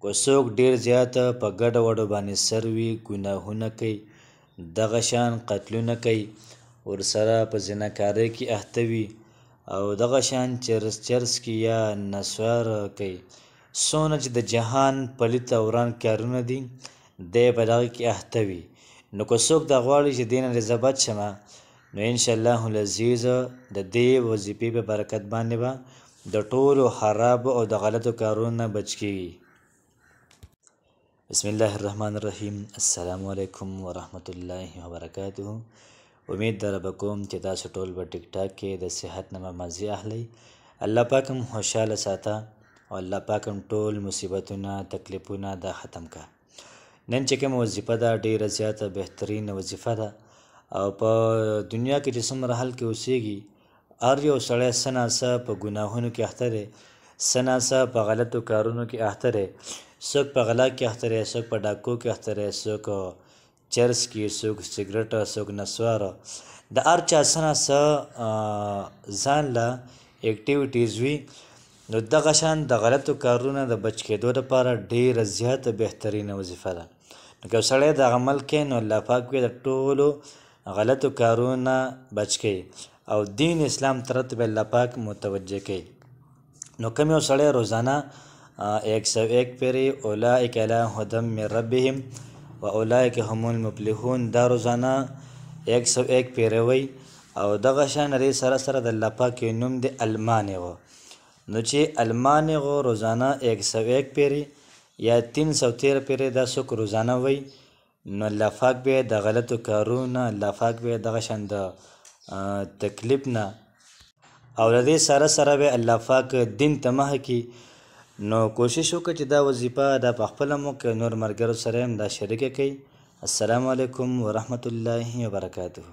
که څوک ډېر زیاته په ګډه وډو باندې سر وي ګناهونه کوي دغه شان قتلونه کوي ورسره په زناکارۍ کې اخته وي او دغه شان چرس کې یا نسوار کوي څونه چې د جهان پلیت او وران کارونه دي دی په دغه کې اخته وي نو که څوک دا غواړي چې دې نه زه بچ شمه نو انشاءالله العزیز د دې وظیفې په برکت باندې به د ټولو خرابو او د غلطو کارونو نه بچ کیږي. بسم الله الرحمن الرحیم. السلام علیکم ورحمت الله وبرکاته. امید در به کوم چې تاسو ټول په ټیک ټاک کې د صحت نه مزي اخلي. الله پاک هم خوشاله ساته او الله پاک هم ټول مصیبتونه تکلیفونه دا ختم کا. نن چې کوم وظیفه ده ډیره زیاته بهترین وظیفه ده او په دنیا کې چې څومره حل کې اوسېږي هر یو سړی څه ناڅه په ګناهونو کې اخته دی څه ناڅه په غلطو کارونو کې اخته دی څوک په غلا کې اخته دی څوک په ډاکو کې اخته دی څوک چرس کې څوک سګرټ څوک نسوار د هر چا څه ناڅه ځان له اکټیویټیز وي نو دغه شان د غلطو کارونو د بچ کېدو لپاره ډیره زیاته بهترینه وظیفه ده. نو که سړی دغه عمل کوي نو الله پاک به د ټولو غلطو کارونو بچ کوي او دین اسلام طرف به الله پاک متوجه کوي. نو کوم یو سړی روزانه 101 پیرې اولئک علی هدی من ربهم و اولئک هم المفلحون دا روزانه 101 پیرې وی او دغه شان لري سره سره د الله پاک نوم دی المانغ نو چې المانغ روزانه 101 پیرې یا 313 پیرې دا څوک روزانه وی نو الله پاک به د غلطو کارونو الله پاک به دغه شان د تکلیف نه او د دې سره سره به الله پاک دین ته مخ کی. نو کوشش وکړه چې دا وظیفه دا په خپله مو که نور ملګرو سره هم دا شریکه کړئ. السلام علیکم ورحمت الله وبرکاته.